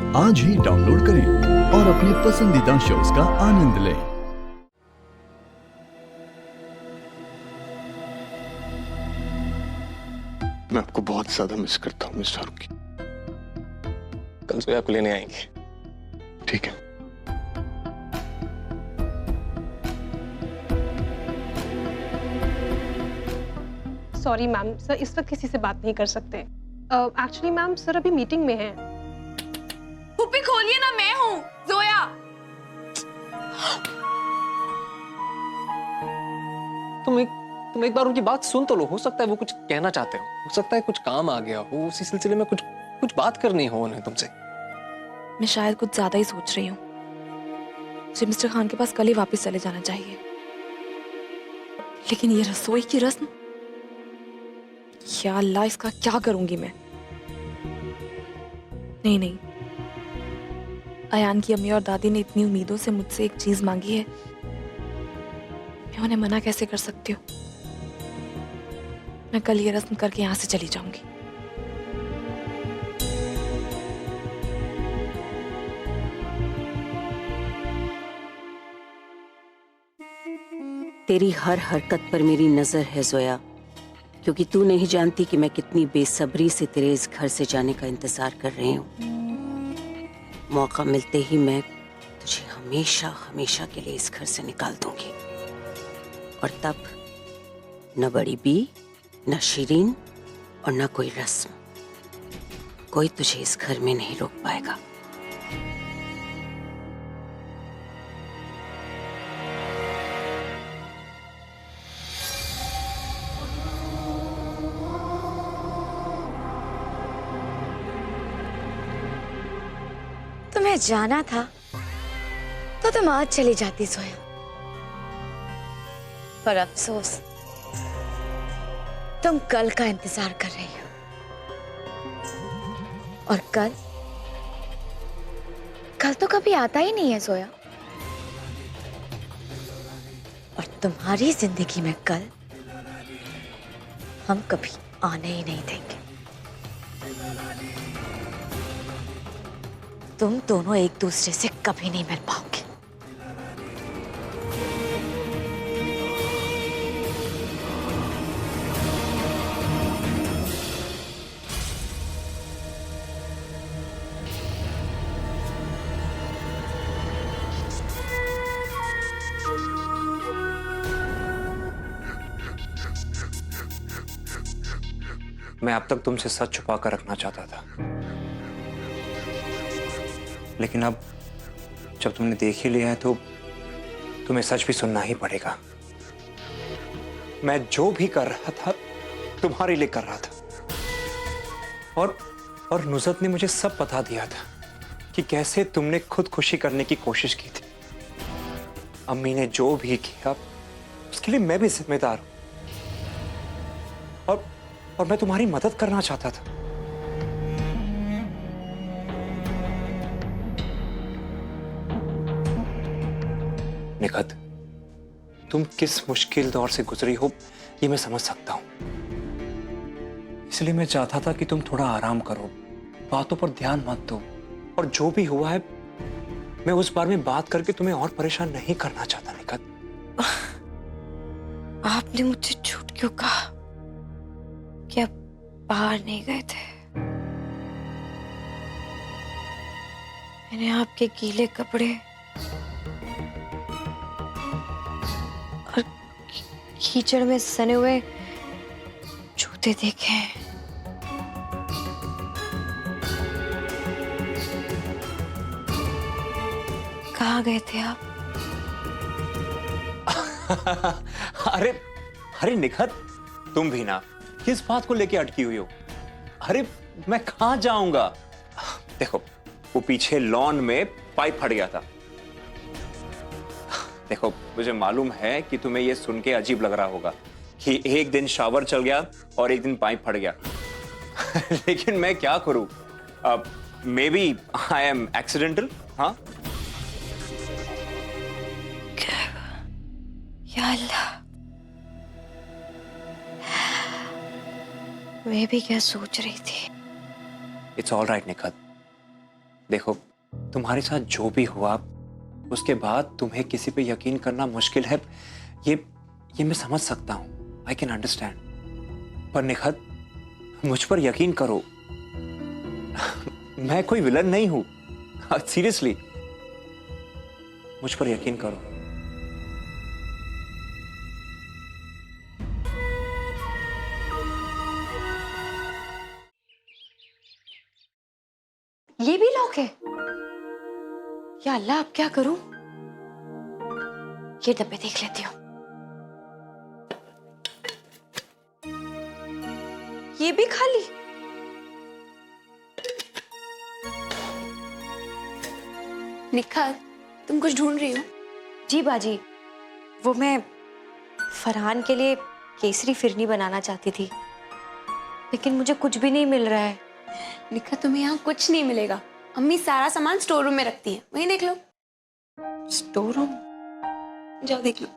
आज ही डाउनलोड करें और अपने पसंदीदा शोज का आनंद लें। मैं आपको बहुत ज्यादा मिस करता हूँ मिस फारूकी। कल सोया आपको लेने आएंगे। ठीक है। सॉरी मैम, सर इस वक्त किसी से बात नहीं कर सकते। एक्चुअली मैम सर अभी मीटिंग में हैं। पुप्पी खोलिए ना, मैं हूँ जोया। तुम एक बार उनकी बात सुन तो लो। हो सकता है वो कुछ कहना चाहते हो सकता है कुछ काम आ गया हो, उसी सिलसिले में कुछ बात करनी हो उन्हें तुमसे। मैं शायद कुछ ज्यादा ही सोच रही हूँ। मुझे मिस्टर खान के पास कल ही वापस चले जाना चाहिए, लेकिन ये रसोई की रस्म, या अल्लाह, इसका क्या करूंगी मैं? नहीं, अयान की अम्मी और दादी ने इतनी उम्मीदों से मुझसे एक चीज मांगी है, मैं उन्हें मना कैसे कर सकती हूँ? मैं कल ये रस्म करके यहाँ से चली जाऊंगी। तेरी हर हरकत पर मेरी नजर है जोया, क्योंकि तू नहीं जानती कि मैं कितनी बेसब्री से तेरे इस घर से जाने का इंतजार कर रही हूँ। मौका मिलते ही मैं तुझे हमेशा हमेशा के लिए इस घर से निकाल दूंगी, और तब न बड़ी बी, न शीरीन और न कोई रस्म, कोई तुझे इस घर में नहीं रोक पाएगा। तुम्हें जाना था तो तुम आज चली जाती जोया, पर अफसोस तुम कल का इंतजार कर रही हो, और कल तो कभी आता ही नहीं है जोया, और तुम्हारी जिंदगी में कल हम कभी आने ही नहीं देंगे। तुम दोनों एक दूसरे से कभी नहीं मिल पाओगे। मैं अब तक तुमसे सच छुपा कर रखना चाहता था, लेकिन अब जब तुमने देख ही लिया है तो तुम्हें सच भी सुनना ही पड़ेगा। मैं जो भी कर रहा था तुम्हारे लिए कर रहा था, और नुसरत ने मुझे सब बता दिया था कि कैसे तुमने खुदकुशी करने की कोशिश की थी। अम्मी ने जो भी किया उसके लिए मैं भी जिम्मेदार हूं, और मैं तुम्हारी मदद करना चाहता था। निखत, तुम किस मुश्किल दौर से गुजरी हो ये मैं समझ सकता हूं, इसलिए मैं चाहता था कि तुम थोड़ा आराम करो, बातों पर ध्यान मत दो, और जो भी हुआ है मैं उस बारे में बात करके तुम्हें और परेशान नहीं करना चाहता। निखत, आपने मुझसे झूठ क्यों कहा कि आप बाहर नहीं गए थे? मैंने आपके गीले कपड़े और कीचड़ में सने हुए जूते देखे हैं। कहाँ गए थे आप? अरे निखत, तुम भी ना किस बात को लेके अटकी हुई हो? अरे मैं कहां जाऊंगा? देखो, वो पीछे लॉन में पाइप फट गया था। देखो, मुझे मालूम है कि तुम्हें ये सुन के अजीब लग रहा होगा कि एक दिन शावर चल गया और एक दिन पाइप फट गया। लेकिन मैं क्या करूं? Maybe I am accidental. हाँ, या अल्लाह, मैं भी क्या सोच रही थी। इट्स ऑल राइट निखत, देखो, तुम्हारे साथ जो भी हुआ उसके बाद तुम्हें किसी पे यकीन करना मुश्किल है, ये मैं समझ सकता हूं। I can understand. पर निखत, मुझ पर यकीन करो, मैं कोई विलन नहीं हूं। सीरियसली, मुझ पर यकीन करो। ये भी लॉक है? या अल्लाह, अब क्या करूं? ये डब्बे देख लेती हूँ। ये भी खाली। निखात, तुम कुछ ढूंढ रही हो? जी बाजी, वो मैं फरहान के लिए केसरी फिरनी बनाना चाहती थी, लेकिन मुझे कुछ भी नहीं मिल रहा है। निखात, तुम्हें यहाँ कुछ नहीं मिलेगा। अम्मी सारा सामान स्टोर रूम में रखती है, वहीं देख लो। Store room? जाओ देख लो।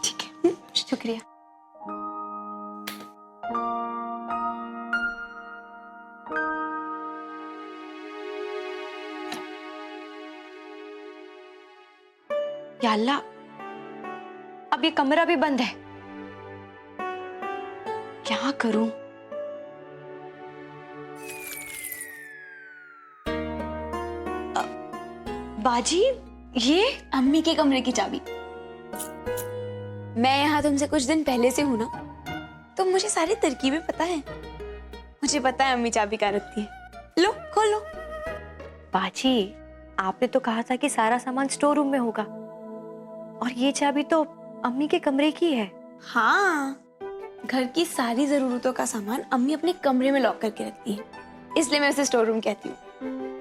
ठीक है, शुक्रिया। या अल्लाह, अब ये कमरा भी बंद है। क्या करूं? बाजी, ये अम्मी के कमरे की चाबी। मैं यहाँ तुमसे कुछ दिन पहले से हूं ना, तो मुझे सारी तरकीबें पता है। मुझे पता है अम्मी चाबी कहाँ रखती है। लो, खोल लो। बाजी, आपने तो कहा था कि सारा सामान स्टोर रूम में होगा, और ये चाबी तो अम्मी के कमरे की है। हाँ, घर की सारी जरूरतों का सामान अम्मी अपने कमरे में लॉक करके रखती है, इसलिए मैं उसे स्टोर रूम कहती हूँ।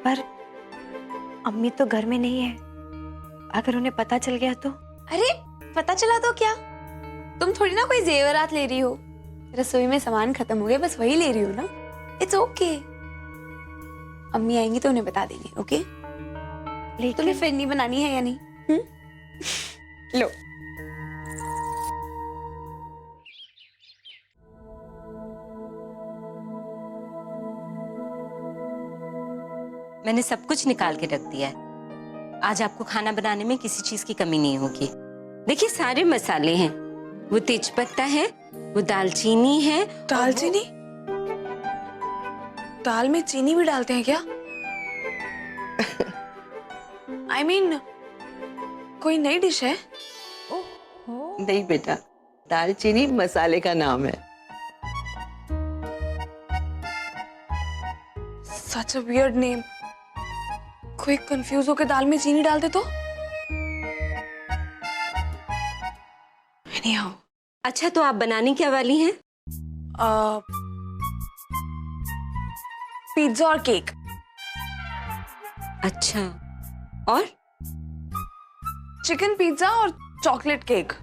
पर अम्मी तो घर में नहीं है, अगर उन्हें पता चल गया तो? अरे, पता चला तो क्या? तुम थोड़ी ना कोई जेवरात ले रही हो। रसोई में सामान खत्म हो गया, बस वही ले रही हो ना। It's okay. अम्मी आएंगी तो उन्हें बता देंगे। ओके? तुम्हें फिरनी बनानी है या नहीं? लो। मैंने सब कुछ निकाल के रख दिया है। आज आपको खाना बनाने में किसी चीज की कमी नहीं होगी। देखिए, सारे मसाले हैं, वो तेजपत्ता है, वो दालचीनी है। दालचीनी? दाल में चीनी भी डालते हैं क्या? I mean, कोई नई डिश है? नहीं बेटा, दालचीनी मसाले का नाम है। Such a weird name. कोई कंफ्यूज होकर दाल में चीनी डाल दे तो? Anyhow. अच्छा, तो आप बनाने क्या वाली हैं? पिज्जा और केक। अच्छा, और? चिकन पिज्जा और चॉकलेट केक।